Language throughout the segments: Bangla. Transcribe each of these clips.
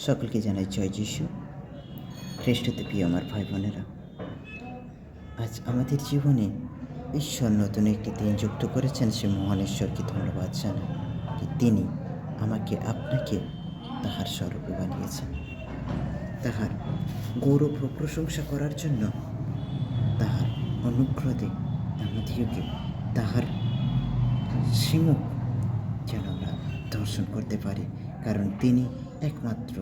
সকলকে জানাই জয় যিশু খ্রিস্টতে প্রিয় আমার ভাই বোনেরা। আজ আমাদের জীবনে ঈশ্বর নতুন একটি দিন যুক্ত করেছেন। সে মহান ঈশ্বরকে ধন্যবাদ জানাই যে তিনি আমাকে আপনাকে তাহার স্বরূপে বানিয়েছেন। তাহার গৌরব ও প্রশংসা করার জন্য তাহার অনুগ্রহে আমাদেরকে তাহার শ্রীমুখ যেন আমরা দর্শন করতে পারি, কারণ তিনি একমাত্র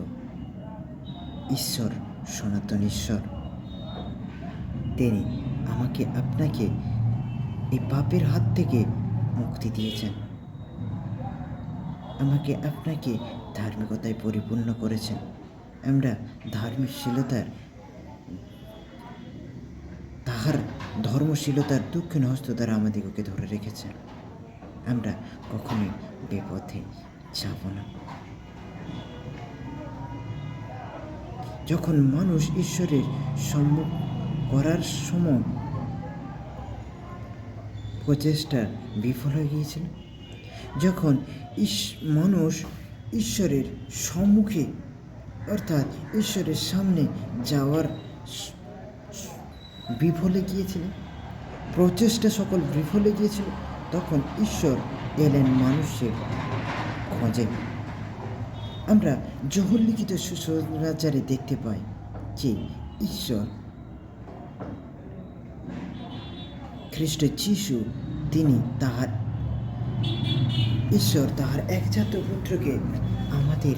ঈশ্বর, সনাতন ঈশ্বর। তিনি আমাকে আপনাকে এই পাপের হাত থেকে মুক্তি দিয়েছেন, আমাকে আপনাকে ধার্মিকতায় পরিপূর্ণ করেছেন। আমরা ধার্মিকশীলতার তাহার ধর্মশীলতার দক্ষিণ হস্ত দ্বারা আমাদিগকে ধরে রেখেছেন। আমরা কখনোই বিপথে যাব না। যখন মানুষ ঈশ্বরের সম্মুখ করার সময় প্রচেষ্টা বিফল হয়ে গিয়েছিল, যখন মানুষ ঈশ্বরের সম্মুখে অর্থাৎ ঈশ্বরের সামনে যাওয়ার বিফলে গিয়েছিল, প্রচেষ্টা সকল বিফলে গিয়েছিল, তখন ঈশ্বর এলেন মানুষের খোঁজে। আমরা যোহল লিখিত সুসমাচারে দেখতে পাই যে ঈশ্বর খ্রিস্ট যিশু তিনি তাহার একজাত পুত্রকে আমাদের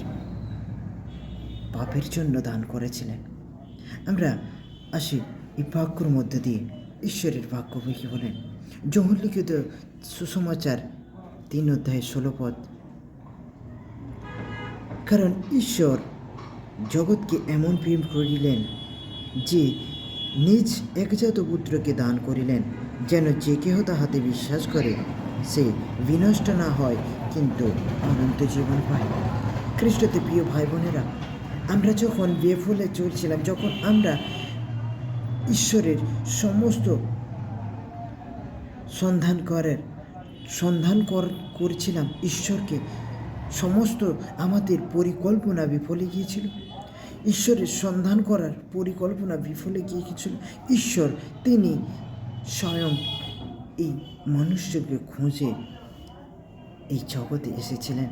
পাপের জন্য দান করেছিলেন। আমরা আসি এই বাক্যর মধ্য দিয়ে ঈশ্বরের বাক্য কি বলেন। যোহল লিখিত সুসমাচার 3 অধ্যায় 16 পদ। কারণ ঈশ্বর জগৎকে এমন প্রেম করিলেন যে নিজ একজাত পুত্রকে দান করিলেন, যেন যে কেহ তাহাতে বিশ্বাস করে সে বিনষ্ট না হয়, কিন্তু অনন্ত জীবন পায়। খ্রিস্টতে প্রিয় ভাই বোনেরা, আমরা যখন বেফলে চলছিলাম, যখন আমরা ঈশ্বরের সমস্ত সন্ধান করছিলাম ঈশ্বরকে, সমস্ত আমাদের পরিকল্পনা বিফলে গিয়েছিল। ঈশ্বরের সন্ধান করার পরিকল্পনা বিফলে গিয়েছিল। ঈশ্বর তিনি স্বয়ং এই মানুষকে খুঁজে এই জগতে এসেছিলেন।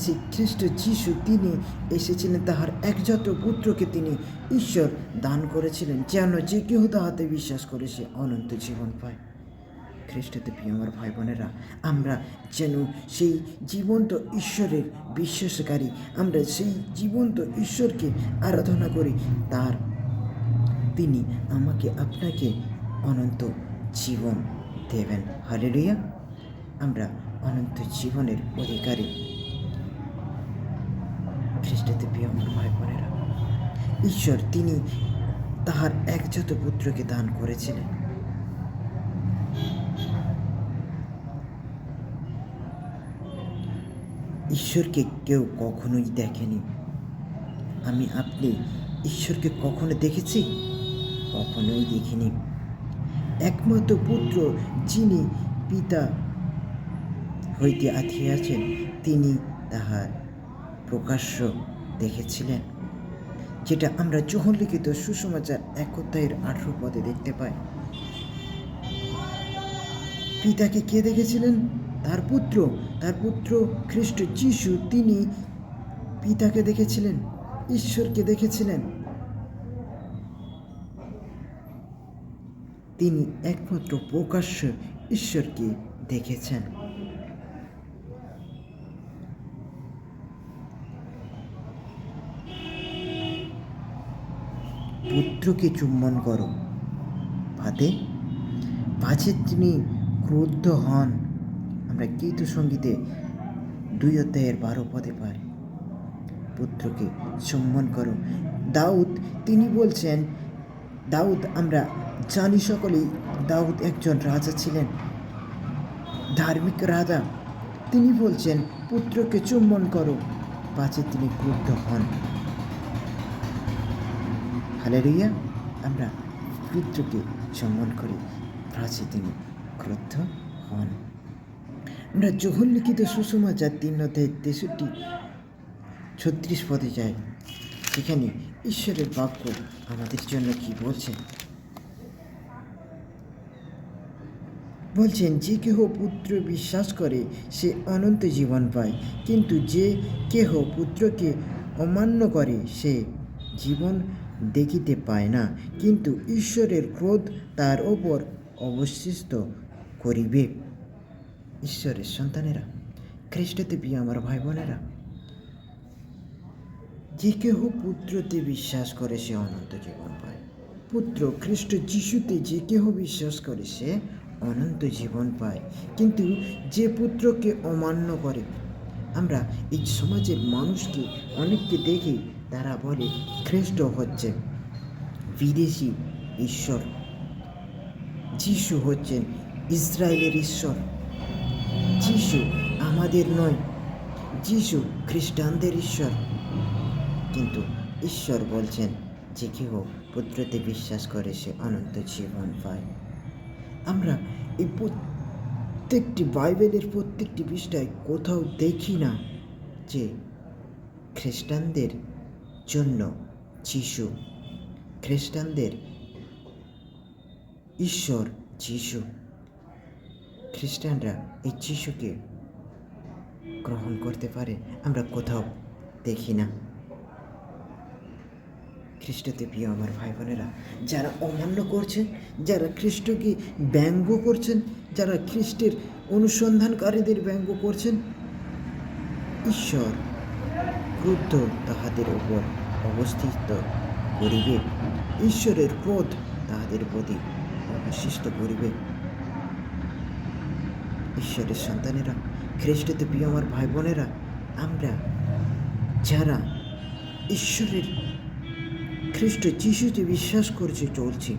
সেই খ্রিস্ট যিশু তিনি এসেছিলেন, তাহার একজাত পুত্রকে তিনি ঈশ্বর দান করেছিলেন, যেন যে কেহ তাহাতে বিশ্বাস করে সে অনন্ত জীবন পায়। খ্রিস্টতে প্রিয় আমার ভাই বোনেরা, আমরা যেন সেই জীবন্ত ঈশ্বরের বিশ্বাসকারী, আমরা সেই জীবন্ত ঈশ্বরকে আরাধনা করি। তিনি আমাকে আপনাকে অনন্ত জীবন দেবেন। হালেলুয়া! আমরা অনন্ত জীবনের অধিকারী। খ্রিস্টতে প্রিয় আমার ভাই বোনেরা, ঈশ্বর তিনি তাহার একজাত পুত্রকে দান করেছিলেন। ঈশ্বরকে কেউ কখনোই দেখেনি। আপনি ঈশ্বরকে কখনো দেখেছি? কখনোই দেখিনি। একমাত্র পুত্র যিনি পিতা হইতে আছেন, তিনি তাহার প্রকাশ্য দেখেছিলেন, যেটা আমরা যোহল লিখিত সুসমাচার 1 অধ্যায়ের 18 পদে দেখতে পাই। পিতাকে কে দেখেছিলেন? তার পুত্র খ্রিস্ট যিশু তিনি পিতাকে দেখেছিলেন, ঈশ্বরকে দেখেছিলেন। তিনি একমাত্র প্রকাশ্য ঈশ্বরকে দেখেছেন। পুত্রকে চুম্বন করো, পাছে তিনি ক্রুদ্ধ হন। আমরা গীত সঙ্গীতে 2 অধ্যায়ের 12 পদে পাই। পুত্রকে চুম্বন করো। দাউদ তিনি বলছেন, আমরা জানি সকলেই, দাউদ একজন রাজা ছিলেন, ধার্মিক রাজা। তিনি বলছেন পুত্রকে চুম্বন করো, পাছে তিনি ক্রুদ্ধ হন। হালেলুয়া! আমরা পুত্রকে চুম্বন করি, পাছে তিনি ক্রুদ্ধ হন। আমরা যোহন লিখিত সুসমাচার 3:63-36 পদে যাই, সেখানে ঈশ্বরের বাক্য আমাদের জন্য কি বলছেন। বলছেন, যে কেহ পুত্র বিশ্বাস করে সে অনন্ত জীবন পায়, কিন্তু যে কেহ পুত্রকে অমান্য করে সে জীবন দেখিতে পায় না, কিন্তু ঈশ্বরের ক্রোধ তার ওপর অবশিষ্ট করিবে। ঈশ্বরের সন্তানেরা, খ্রিস্টতে প্রিয় আমার ভাই বোনেরা, যে কেহ পুত্রতে বিশ্বাস করে সে অনন্ত জীবন পায়। পুত্র খ্রিস্ট যিশুতে যে কেহ বিশ্বাস করে সে অনন্ত জীবন পায়, কিন্তু যে পুত্রকে অমান্য করে। আমরা এই সমাজের মানুষকে অনেককে দেখি, তারা বলে খ্রিস্ট হচ্ছে বিদেশি ঈশ্বর, যিশু হচ্ছেন ইসরায়েলের ঈশ্বর, যিশু আমাদের নয়, যিশু খ্রিস্টানদের ঈশ্বর। কিন্তু ঈশ্বর বলছেন, যে কেহ পুত্রতে বিশ্বাস করে সে অনন্ত জীবন পায়। আমরা এই প্রত্যেকটি বাইবেলের প্রত্যেকটি পৃষ্ঠায় কোথাও দেখি না যে খ্রিস্টানদের জন্য যিশু, খ্রিস্টানদের ঈশ্বর যিশু, খ্রিস্টানরা এই যিশুকে গ্রহণ করতে পারে, আমরা কোথাও দেখি না। খ্রিস্টতে প্রিয় আমার ভাই বোনেরা, যারা অমান্য করছেন, যারা খ্রিস্টকে ব্যঙ্গ করছেন, যারা খ্রিস্টের অনুসন্ধানকারীদের ব্যঙ্গ করছেন, ঈশ্বর ক্রুদ্ধ তাহাদের উপর অবস্থিত করিবে, ঈশ্বরের ক্রোধ তাহাদের প্রতি অবশিষ্ট করিবে। ঈশ্বরের সন্তানেরা, খ্রিস্টতে প্রিয় আমার ভাই বোনেরা, আমরা যারা ঈশ্বরের খ্রিস্ট যিশুতে বিশ্বাস করছে চলছি,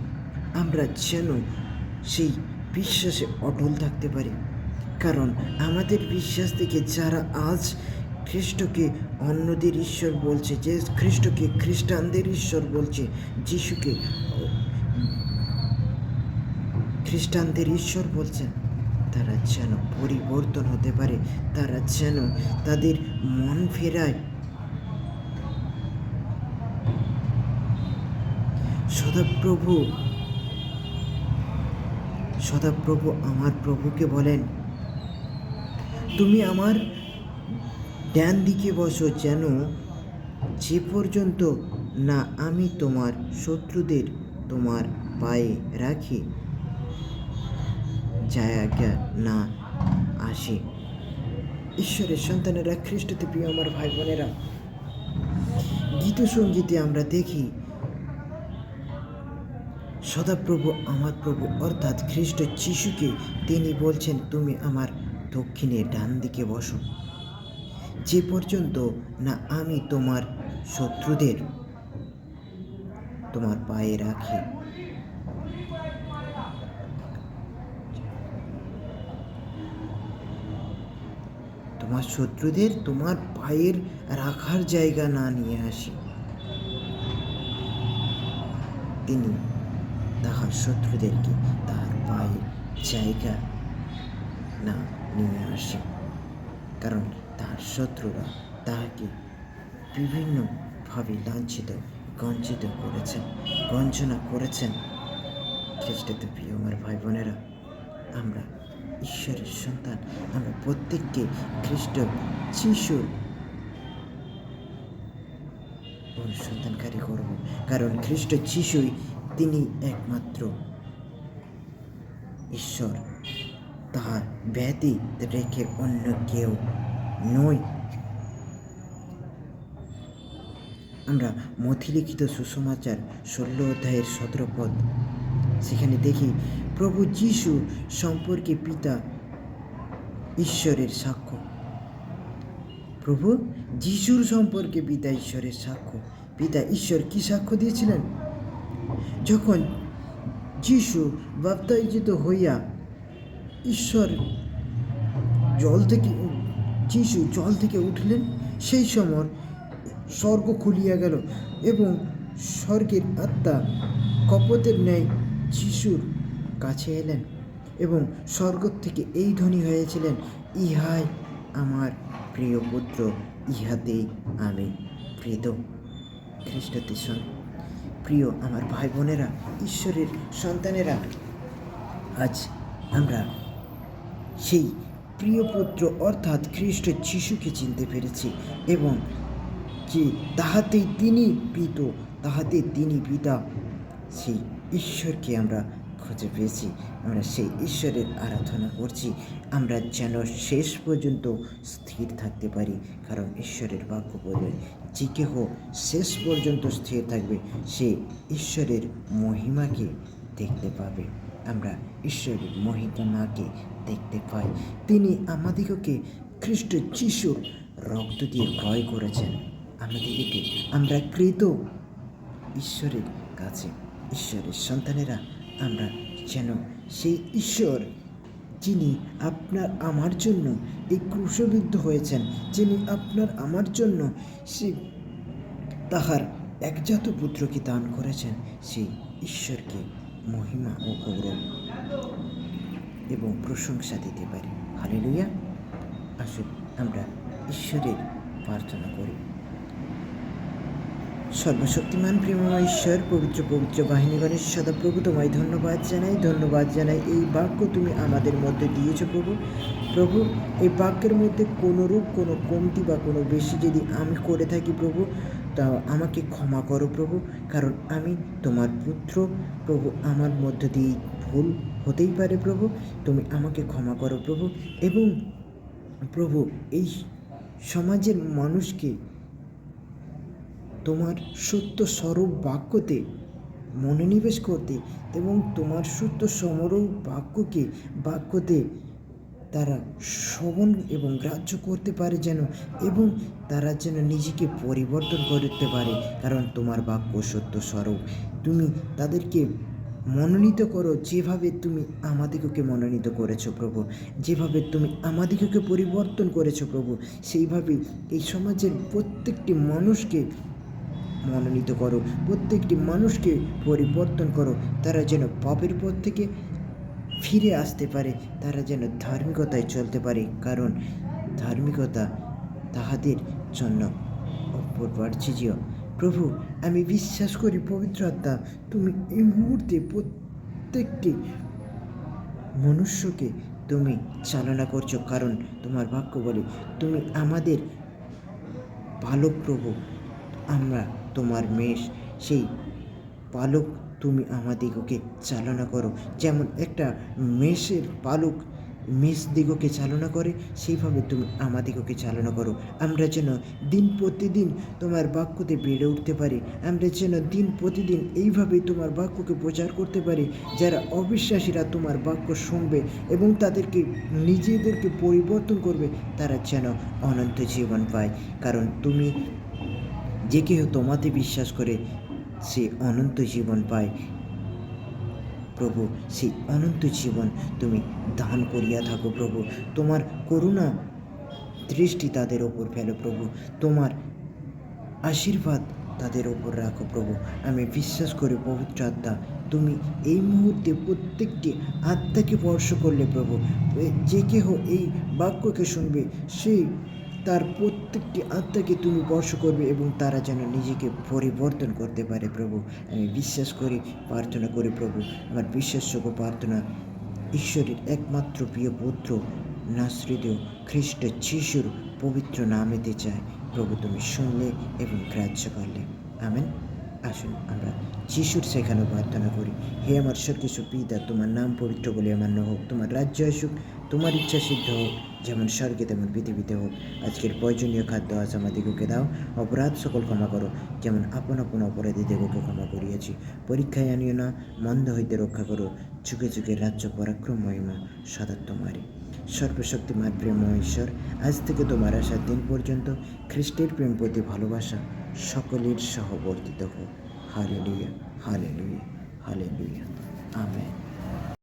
আমরা যেন সেই বিশ্বাসে অটল থাকতে পারি। কারণ আমাদের বিশ্বাস থেকে যারা আজ খ্রিস্টকে অন্যদের ঈশ্বর বলছে, যে খ্রিস্টকে খ্রিস্টানদের ঈশ্বর বলছে, যিশুকে খ্রিস্টানদের ঈশ্বর বলছেন, তারা যেন পরিবর্তন হতে পারে, তারা যেন তাদের মন ফেরায়। সদাপ্রভু আমার প্রভুকে বলেন, তুমি আমার ডান দিকে বসো, যেন যে পর্যন্ত না আমি তোমার শত্রুদের তোমার পায়ে রাখি জায়গা না আসে। ঈশ্বরের সন্তানেরা, খ্রিস্টতে প্রিয় আমার ভাই বোনেরা, গীতসঙ্গীতে আমরা দেখি সদাপ্রভু আমার প্রভু অর্থাৎ খ্রিস্ট যিশুকে তিনি বলছেন, তুমি আমার দক্ষিণে ডান দিকে বসো, যে পর্যন্ত না আমি তোমার শত্রুদের তোমার পায়ে রাখি। তোমার শত্রুদের তোমার পায়ের রাখার জায়গা না নিয়ে আসি। তিনি তাহার শত্রুদেরকে তাহার পায়ের জায়গা না নিয়ে আসে, কারণ তাহার শত্রুরা তাহাকে বিভিন্নভাবে লাঞ্ছিত গঞ্জিত করেছেন, গঞ্জনা করেছেন। খ্রিস্টতে প্রিয় আমার ভাই বোনেরা, আমরা ঈশ্বরের সন্তান, আমরা প্রত্যেককে খ্রিস্ট যিশুর অনুসন্ধানকারী করব, কারণ খ্রিস্ট যিশুই তিনি একমাত্র ঈশ্বর, তাহার ব্যতি রেখে অন্য কেউ নয়। আমরা মথিলিখিত সুসমাচার 16 অধ্যায়ের 17 পদ, সেখানে দেখি প্রভু যিশু সম্পর্কে পিতা ঈশ্বরের সাক্ষ্য। প্রভু যিশুর সম্পর্কে পিতা ঈশ্বরের সাক্ষ্য। পিতা ঈশ্বর কি সাক্ষ্য দিয়েছিলেন? যখন যিশু বাপ্তাইজিত হইয়া যিশু জল থেকে উঠলেন, সেই সময় স্বর্গ খুলিয়া গেল এবং স্বর্গের আত্মা কপতের ন্যায় যিশুর কাছে এলেন এবং স্বর্গ থেকে এই ধ্বনি হয়েছিলেন, ইহাই আমার প্রিয় পুত্র, ইহাতেই আমি প্রীত। খ্রিস্টতে প্রিয় আমার ভাই বোনেরা, ঈশ্বরের সন্তানেরা, আজ আমরা সেই প্রিয় পুত্র অর্থাৎ খ্রিস্ট যিশুকে চিনতে পেরেছি এবং যে তাহাতেই তিনি পিত, তাহাতে তিনি পিতা, সেই ঈশ্বরকে আমরা খুঁজে পেয়েছি। আমরা সেই ঈশ্বরের আরাধনা করছি। আমরা যেন শেষ পর্যন্ত স্থির থাকতে পারি, কারণ ঈশ্বরের বাক্য বলে যে কেহ শেষ পর্যন্ত স্থির থাকবে সে ঈশ্বরের মহিমাকে দেখতে পাবে। আমরা ঈশ্বরের মহিমাকে দেখতে পাই। তিনি আমাদিগকে খ্রিস্ট যিশুর রক্ত দিয়ে ক্রয় করেছেন। আমাদিগকে আমরা কৃত ঈশ্বরের কাছে, ঈশ্বরের সন্তানেরা, আমরা যেন সেই ঈশ্বর যিনি আপনার আমার জন্য এই ক্রুশবিদ্ধ হয়েছেন, যিনি আপনার আমার জন্য সে তাহার একজাত পুত্রকে দান করেছেন, সেই ঈশ্বরকে মহিমা ও গৌরব এবং প্রশংসা দিতে পারি। হালেলুয়া। আসুন আমরা ঈশ্বরের প্রার্থনা করি। সর্বশক্তিমান প্রেমময় ঈশ্বর, পবিত্র পবিত্র বাহিনীগণের সদাপ্রভু, তোমায় ধন্যবাদ জানাই এই বাক্য তুমি আমাদের মধ্যে দিয়েছ প্রভু। প্রভু, এই বাক্যের মধ্যে কোনো রূপ, কোনো কমতি বা কোনো বেশি যদি আমি করে থাকি প্রভু, তা আমাকে ক্ষমা করো প্রভু, কারণ আমি তোমার পুত্র প্রভু। আমার মধ্য দিয়ে ভুল হতেই পারে প্রভু, তুমি আমাকে ক্ষমা করো প্রভু। এবং প্রভু, এই সমাজের মানুষকে তোমার সত্য স্বরূপ বাক্যতে মনোনিবেশ করতে এবং তোমার সত্য সমরূপ বাক্যতে তারা শ্রবণ এবং গ্রাহ্য করতে পারে যেন, এবং তারা যেন নিজেকে পরিবর্তন করতে পারে, কারণ তোমার বাক্য সত্য স্বরূপ। তুমি তাদেরকে মনোনীত করো যেভাবে তুমি আমাদিগকে মনোনীত করেছো প্রভু, যেভাবে তুমি আমাদিগকে পরিবর্তন করেছো প্রভু, সেইভাবে এই সমাজের প্রত্যেকটি মানুষকে মনোনীত করো, প্রত্যেকটি মানুষকে পরিবর্তন করো। তারা যেন পাপের পথ থেকে ফিরে আসতে পারে, তারা যেন ধার্মিকতায় চলতে পারে, কারণ ধার্মিকতা তাহাদের জন্য অপরিহার্য। প্রভু, আমি বিশ্বাস করি পবিত্র আত্মা তুমি এই মুহূর্তে প্রত্যেকটি মনুষ্যকে তুমি চালনা করছো, কারণ তোমার বাক্য বলে তুমি আমাদের পালক প্রভু, আমরা তোমার মেষ। সেই পালক তুমি আমাদিগকে চালনা করো, যেমন একটা মেষের পালক মেষদিগকে চালনা করে, সেইভাবে তুমি আমাদিগকে চালনা করো। আমরা যেন দিন প্রতিদিন তোমার বাক্যতে বেড়ে উঠতে পারি, আমরা যেন দিন প্রতিদিন এইভাবে তোমার বাক্যকে প্রচার করতে পারি। যারা অবিশ্বাসীরা তোমার বাক্য শুনবে এবং তাদেরকে নিজেদেরকে পরিবর্তন করবে, তারা যেন অনন্ত জীবন পায়, কারণ তুমি যে কেউ তোমাতে বিশ্বাস করে সে অনন্ত জীবন পায় প্রভু। সেই অনন্ত জীবন তুমি দান করিয়া থাকো প্রভু। তোমার করুণা দৃষ্টি তাদের ওপর ফেলো প্রভু, তোমার আশীর্বাদ তাদের ওপর রাখো প্রভু। আমি বিশ্বাস করি পবিত্র আত্মা তুমি এই মুহূর্তে প্রত্যেকটি আত্মাকে স্পর্শ করলে প্রভু। যে কেহ এই বাক্যকে শুনবে সেই তার প্রত্যেকটি আত্মাকে তুমি স্পর্শ করবে এবং তারা যেন নিজেকে পরিবর্তন করতে পারে প্রভু। আমি বিশ্বাস করি, প্রার্থনা করি প্রভু, আমার বিশ্বাসযোগ্য প্রার্থনা ঈশ্বরের একমাত্র প্রিয় পুত্র নাসরিত খ্রিস্ট যিশুর পবিত্র নামেতে চাই প্রভু, তুমি শুনলে এবং গ্রাহ্য করলে। আমেন। আসুন আমরা যিশুর শেখানো প্রার্থনা করি। হে আমার স্বর্গীয় পিতা, তোমার নাম পবিত্র বলে মান্য হোক, তোমার রাজ্য আসুক, তোমার ইচ্ছা সিদ্ধ হোক, যেমন স্বর্গে তেমন পৃথিবীতে হোক। আজকের প্রয়োজনীয় খাদ্য আজ আমাদিগকে দাও, অপরাধ সকল ক্ষমা করো, যেমন আপন আপন অপরাধীদিগকে ক্ষমা করিয়াছি। পরীক্ষায় আনিও না, মন্দ হইতে রক্ষা করো, যুগে যুগে রাজ্য পরাক্রম মহিমা সদা তোমারই। সর্বশক্তিমান প্রেমময় ঈশ্বর, আজ থেকে তোমার আসার দিন পর্যন্ত খ্রিস্টের প্রেম প্রতি ভালোবাসা সকলের সহবর্তিত হোক। Hallelujah, hallelujah, hallelujah. আমেন।